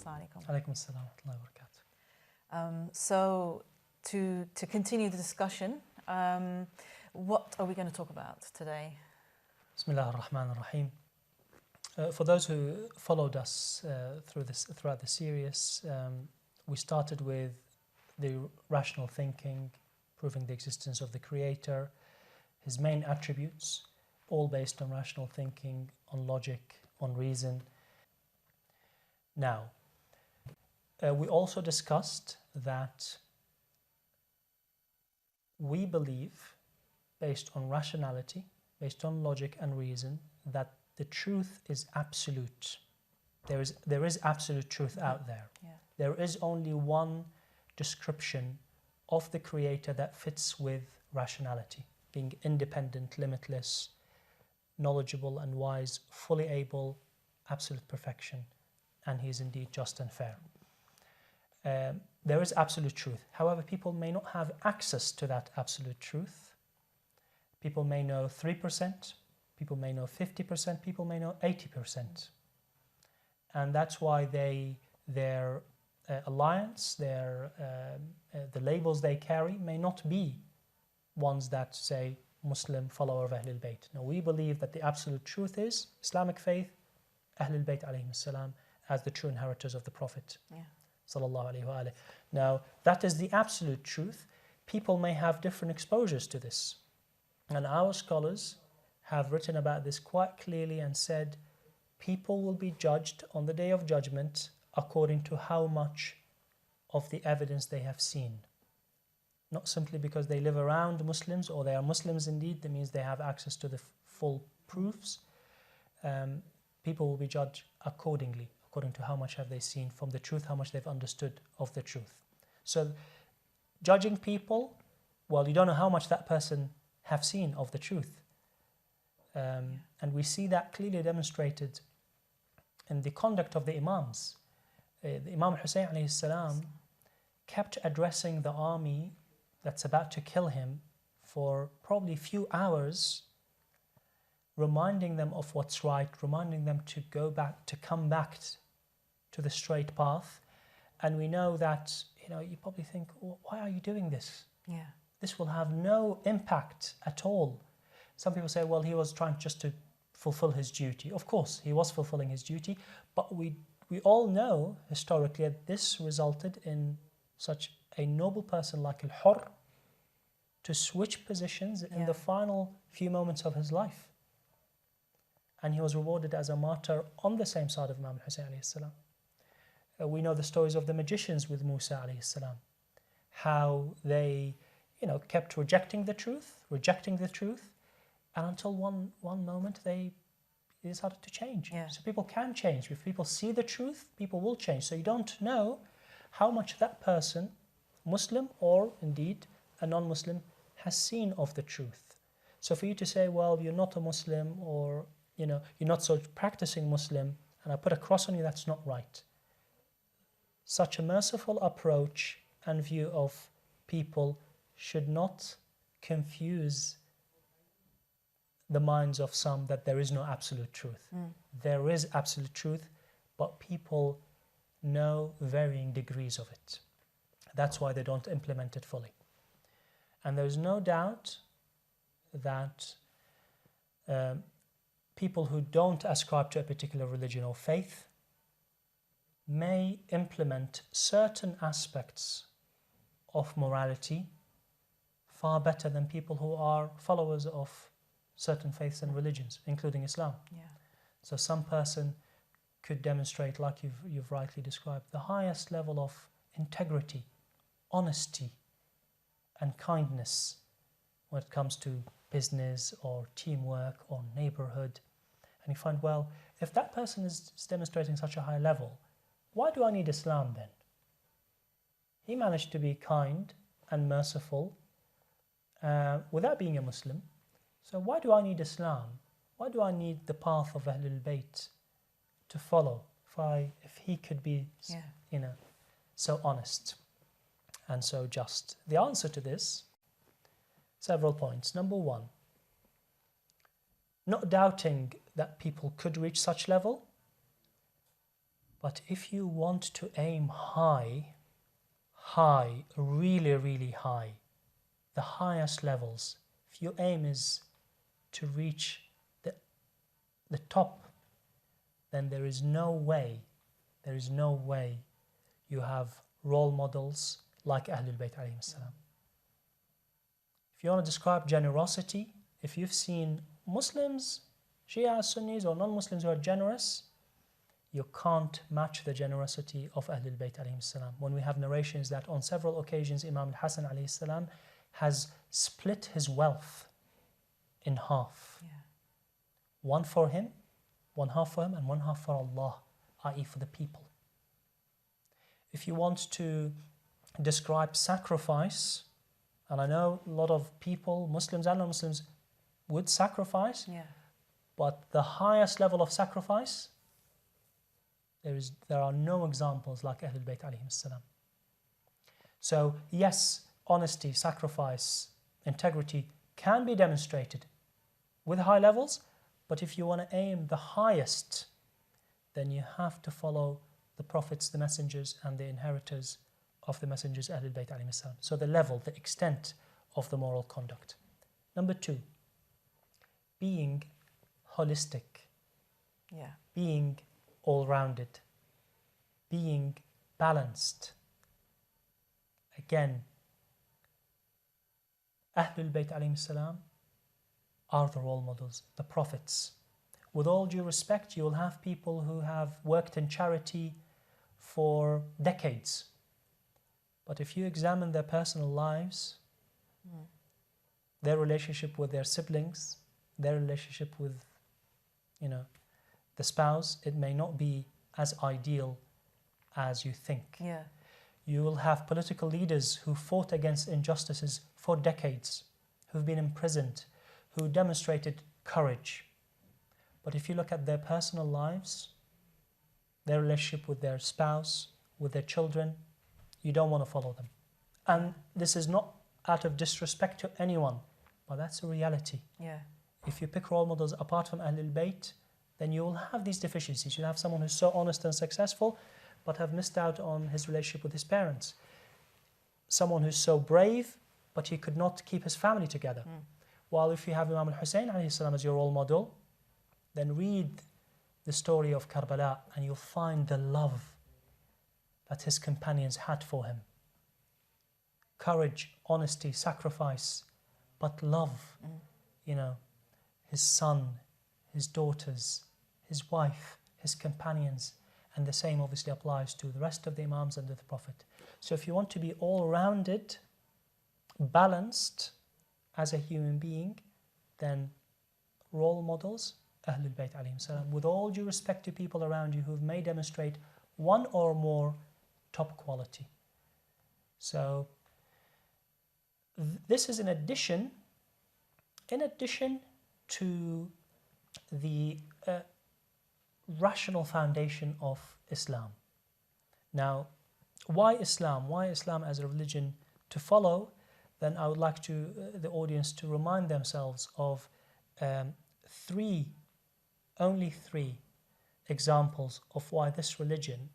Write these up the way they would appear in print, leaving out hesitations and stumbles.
Assalamu alaikum. Alaikum assalam wa rahmatullahi wa barakatuh. So, to continue the discussion, what are we going to talk about today? Bismillah ar-Rahman ar-Rahim. For those who followed us throughout the series, we started with the rational thinking, proving the existence of the Creator, His main attributes, all based on rational thinking, on logic, on reason. Now, we also discussed that we believe, based on rationality, based on logic and reason, that the truth is absolute. There is absolute truth out there. Yeah. There is only one description of the Creator that fits with rationality, being independent, limitless, knowledgeable and wise, fully able, absolute perfection, and He is indeed just and fair. There is absolute truth. However, people may not have access to that absolute truth. People may know 3%, people may know 50%, people may know 80%. And that's why their alliance, the labels they carry may not be ones that say Muslim, follower of Ahlulbayt. No, we believe that the absolute truth is Islamic faith, Ahlulbayt alayhim salam, as the true inheritors of the Prophet. Yeah. Sallallahu alayhi wa alayhi. Now, that is the absolute truth. People may have different exposures to this. And our scholars have written about this quite clearly and said people will be judged on the Day of Judgment according to how much of the evidence they have seen. Not simply because they live around Muslims or they are Muslims indeed, that means they have access to the full proofs. People will be judged accordingly, according to how much have they seen from the truth, how much they've understood of the truth. So judging people, well, you don't know how much that person have seen of the truth. And we see that clearly demonstrated in the conduct of the Imams. The Imam Hussein alayhi salam kept addressing the army that's about to kill him for probably a few hours, reminding them of what's right, reminding them to come back to the straight path. And we know that, you probably think, well, why are you doing this? Yeah. This will have no impact at all. Some people say, well, he was trying just to fulfill his duty. Of course, he was fulfilling his duty, but we all know historically that this resulted in such a noble person like Al-Hurr to switch positions in the final few moments of his life. And he was rewarded as a martyr on the same side of Imam Hussein alayhi salam. We know the stories of the magicians with Musa alayhi salam, how they kept rejecting the truth, and until one moment they decided to change. Yeah. So people can change. If people see the truth, people will change. So you don't know how much that person, Muslim or indeed a non-Muslim, has seen of the truth. So for you to say, well, you're not a Muslim, or you're not so practicing Muslim, and I put a cross on you, that's not right. Such a merciful approach and view of people should not confuse the minds of some that there is no absolute truth. There is absolute truth, but people know varying degrees of it. That's why they don't implement it fully. And there's no doubt that people who don't ascribe to a particular religion or faith may implement certain aspects of morality far better than people who are followers of certain faiths and religions, including Islam. Yeah. So some person could demonstrate, like you've rightly described, the highest level of integrity, honesty, and kindness when it comes to business or teamwork or neighborhood. And you find, well, if that person is demonstrating such a high level, why do I need Islam then? He managed to be kind and merciful without being a Muslim. So why do I need Islam? Why do I need the path of Ahlulbayt to follow if he could be so honest and so just? The answer to this, several points. Number one, not doubting that people could reach such level, But if you want to aim high, really, really high, the highest levels, if your aim is to reach the top, then there is no way you have role models like Ahlulbayt alayhim salam. If you want to describe generosity, if you've seen Muslims, Shia, Sunnis or non-Muslims who are generous, you can't match the generosity of Ahlulbayt alayhim salam. When we have narrations that on several occasions Imam Hassan alayhi salam has split his wealth in half. Yeah. One for him, one half for him, and one half for Allah, i.e. for the people. If you want to describe sacrifice, and I know a lot of people, Muslims and non-Muslims, would sacrifice, but the highest level of sacrifice, there are no examples like Ahlulbayt alayhim salam. So yes, honesty, sacrifice, integrity can be demonstrated with high levels, but if you want to aim the highest, then you have to follow the prophets, the messengers, and the inheritors of the messengers, Ahlulbayt alayhim salam. So the level, the extent of the moral conduct. Number 2, being holistic, being all-rounded, being balanced. Again, Ahlulbayt alayhim salam are the role models, the prophets. With all due respect, you will have people who have worked in charity for decades. But if you examine their personal lives, their relationship with their siblings, their relationship with, the spouse, it may not be as ideal as you think. You will have political leaders who fought against injustices for decades, who've been imprisoned, who demonstrated courage. But if you look at their personal lives, their relationship with their spouse, with their children, you don't want to follow them. And this is not out of disrespect to anyone, but that's a reality. If you pick role models apart from Ahlul Bayt, then you will have these deficiencies. You'll have someone who's so honest and successful, but have missed out on his relationship with his parents. Someone who's so brave, but he could not keep his family together. While if you have Imam al-Hussein as your role model, then read the story of Karbala and you'll find the love that his companions had for him. Courage, honesty, sacrifice, but love. His son, his daughters, his wife, his companions, and the same obviously applies to the rest of the Imams under the Prophet. So if you want to be all-rounded, balanced as a human being, then role models, Ahlul Bayt alayhim salam, with all due respect to people around you who may demonstrate one or more top quality. So this is in addition to the rational foundation of Islam. Now, why Islam? Why Islam as a religion to follow? Then I would like the audience to remind themselves of only three examples of why this religion,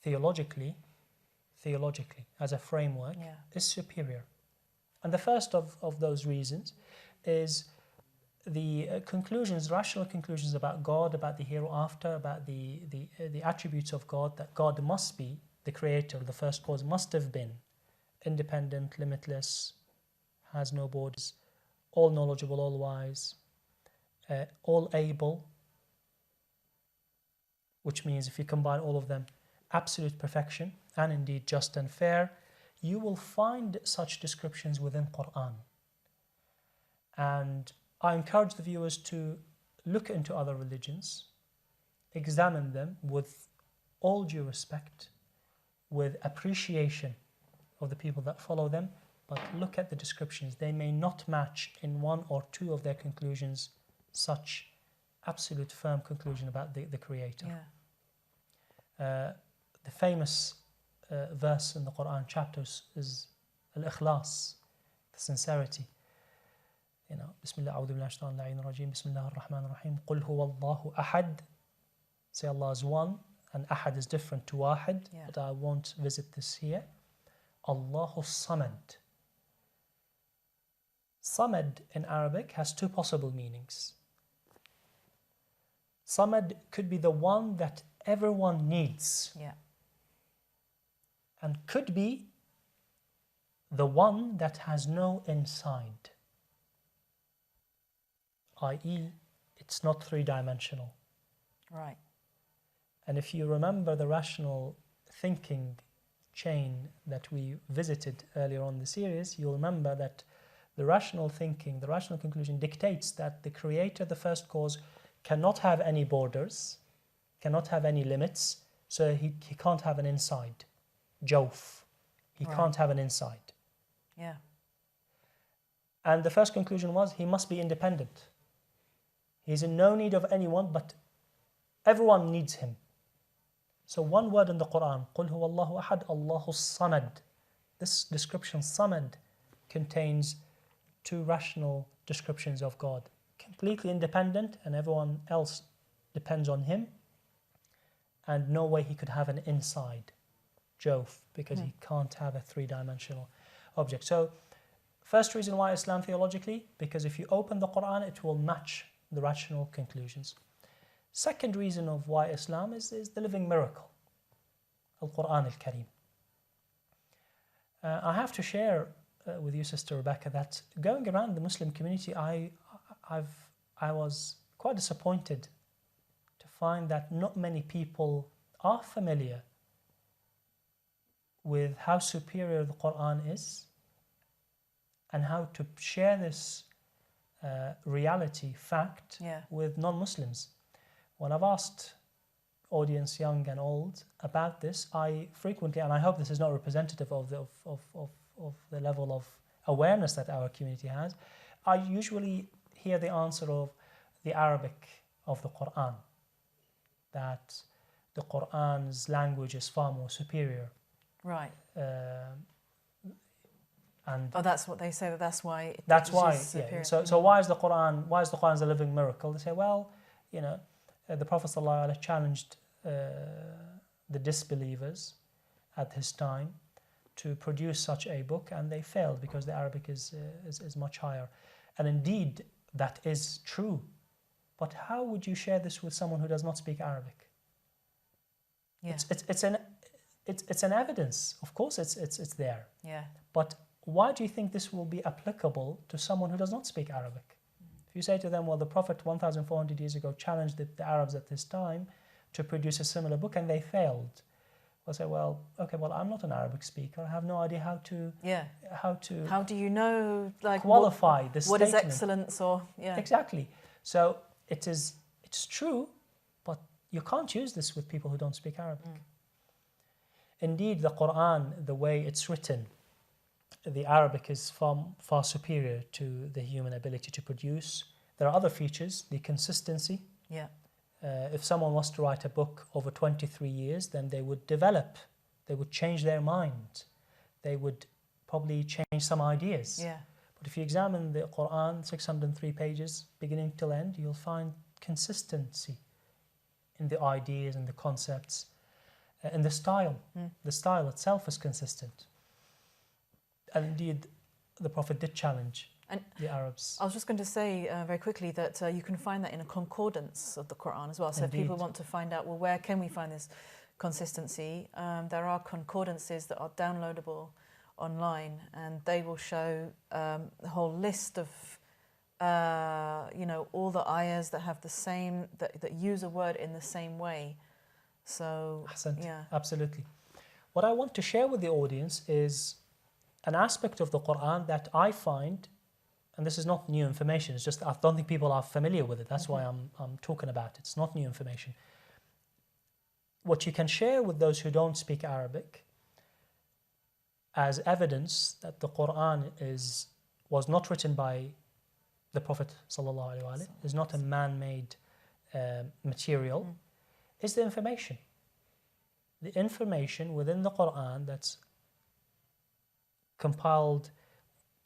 theologically, as a framework, is superior. And the first of those reasons is the rational conclusions about God, about the hereafter, about the attributes of God, that God must be the creator, the first cause, must have been independent, limitless, has no borders, all knowledgeable, all wise, all able, which means if you combine all of them, absolute perfection, and indeed just and fair. You will find such descriptions within Quran. And I encourage the viewers to look into other religions, examine them with all due respect, with appreciation of the people that follow them, but look at the descriptions. They may not match in one or two of their conclusions such absolute firm conclusion about the Creator. The famous verse in the Quran chapters is al-ikhlas, the sincerity. Bismillah, a'udhu billahi shaitanir rajim, bismillahir rahmanir rahim, qul huwa Allahu ahad, say Allah is one, and ahad is different to wahid, Yeah. but I won't visit this here. Allahu Samad. Samad in Arabic has two possible meanings. Samad could be the one that everyone needs, Yeah. and could be the one that has no inside, i.e., it's not three-dimensional. Right. And if you remember the rational thinking chain that we visited earlier on in the series, you'll remember that the rational thinking, the rational conclusion dictates that the creator, the first cause, cannot have any borders, cannot have any limits, so he can't have an inside. Jawf. He Right. can't have an inside. Yeah. And the first conclusion was he must be independent. He's in no need of anyone, but everyone needs him. So one word in the Quran, قُلْ هُوَ اللَّهُ أَحَدْ اللَّهُ الصَّمَدْ. This description, Samad, contains two rational descriptions of God. Completely independent, and everyone else depends on him. And no way he could have an inside, Jawf, because he can't have a three-dimensional object. So, first reason why Islam theologically, because if you open the Quran, it will match the rational conclusions. Second reason of why Islam is the living miracle, Al-Quran Al-Kareem. I have to share with you, Sister Rebecca, that going around the Muslim community, I was quite disappointed to find that not many people are familiar with how superior the Quran is and how to share this reality, fact, Yeah. with non-Muslims. When I've asked audience, young and old, about this, I frequently, and I hope this is not representative of the level of awareness that our community has, I usually hear the answer of the Arabic of the Quran, that the Quran's language is far more superior. Right. And Oh, that's what they say. That's why. that's it's why. just Yeah. superior. So why is the Quran a living miracle? They say, well, you know, the Prophet ﷺ challenged the disbelievers at his time to produce such a book, and they failed because the Arabic is much higher. And indeed, that is true. But how would you share this with someone who does not speak Arabic? Yeah. It's an evidence. Of course, it's there. Yeah. But why do you think this will be applicable to someone who does not speak Arabic? If you say to them, well, the Prophet 1,400 years ago challenged the Arabs at this time to produce a similar book, and they failed. They'll say, well, okay, well, I'm not an Arabic speaker. I have no idea how to How do you know, like, qualify this what statement. is excellence, or Exactly. So it's true, but you can't use this with people who don't speak Arabic. Indeed, the Quran, the way it's written, the Arabic is far superior to the human ability to produce. There are other features, the consistency. Yeah. If someone was to write a book over 23 years, then they would develop, they would change their mind, they would probably change some ideas. Yeah. But if you examine the Quran, 603 pages, beginning till end, you'll find consistency in the ideas and the concepts, in the style. The style itself is consistent. And indeed, the Prophet did challenge the Arabs. I was just going to say very quickly that you can find that in a concordance of the Quran as well. So Indeed. if people want to find out, well, where can we find this consistency? There are concordances that are downloadable online, and they will show the whole list of, all the ayahs that have the same, that use a word in the same way. So, Hassan, yeah. absolutely. What I want to share with the audience is an aspect of the Quran that I find, and this is not new information, it's just I don't think people are familiar with it. That's why I'm talking about it. It's not new information. What you can share with those who don't speak Arabic as evidence that the Quran was not written by the Prophet ﷺ, is not a man-made material, is the information. The information within the Quran that's compiled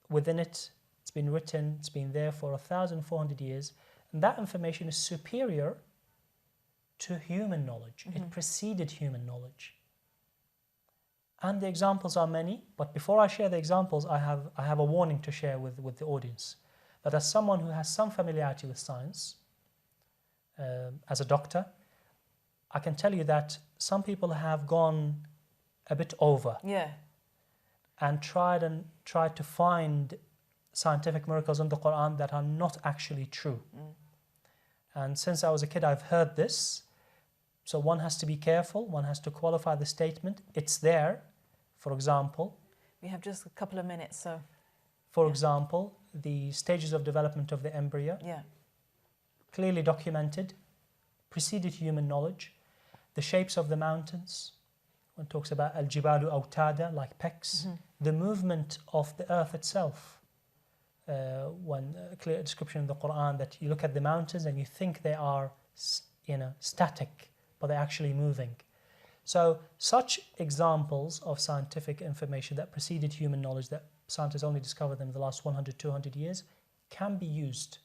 within it, it's been written, it's been there for 1,400 years, and that information is superior to human knowledge. It preceded human knowledge. And the examples are many, but before I share the examples, I have a warning to share with the audience. That as someone who has some familiarity with science, as a doctor, I can tell you that some people have gone a bit over. Yeah. And tried to find scientific miracles in the Quran that are not actually true. And since I was a kid, I've heard this. So one has to be careful. One has to qualify the statement. It's there. For example, we have just a couple of minutes, so. For example, the stages of development of the embryo. Yeah. Clearly documented, preceded human knowledge. The shapes of the mountains. One talks about al-jibalu awtada, like pecks. The movement of the earth itself. One clear description in the Quran that you look at the mountains and you think they are, static, but they're actually moving. So such examples of scientific information that preceded human knowledge, that scientists only discovered them in the last 100, 200 years, can be used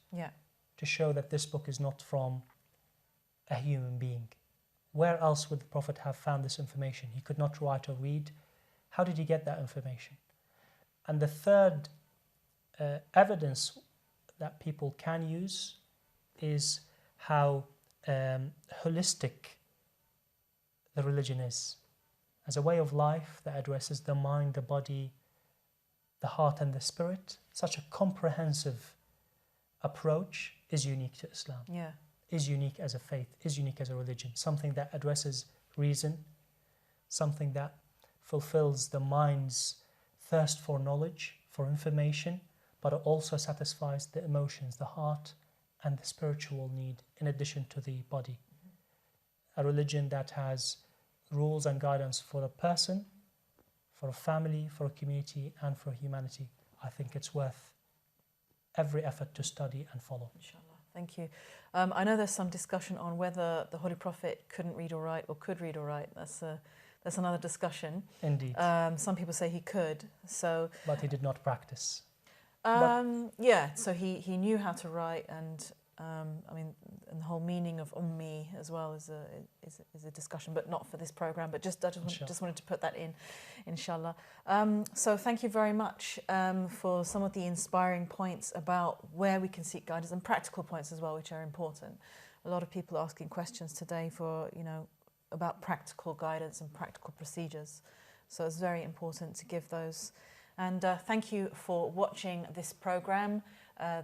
to show that this book is not from a human being. Where else would the Prophet have found this information? He could not write or read. How did he get that information? And the third evidence that people can use is how holistic the religion is. As a way of life that addresses the mind, the body, the heart and the spirit, such a comprehensive approach is unique to Islam. Yeah. Is unique as a faith, is unique as a religion. Something that addresses reason, something that fulfills the mind's thirst for knowledge, for information, but it also satisfies the emotions, the heart and the spiritual need in addition to the body. A religion that has rules and guidance for a person, for a family, for a community and for humanity. I think it's worth every effort to study and follow. Inshallah. Thank you. I know there's some discussion on whether the Holy Prophet couldn't read or write or could read or write. That's another discussion. Indeed. Some people say he could. So. But he did not practice. Yeah. So he knew how to write, and and the whole meaning of ummi as well is a discussion, but not for this program. But just wanted to put that in, inshallah. So thank you very much for some of the inspiring points about where we can seek guidance and practical points as well, which are important. A lot of people are asking questions today for about practical guidance and practical procedures. So it's very important to give those. And thank you for watching this program.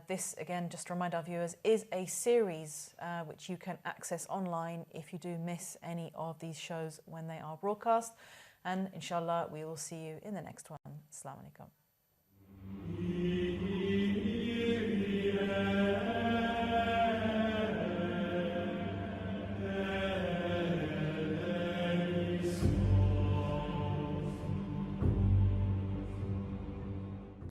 This, again, just to remind our viewers, is a series which you can access online if you do miss any of these shows when they are broadcast. And inshallah, we will see you in the next one. Assalamu alaikum.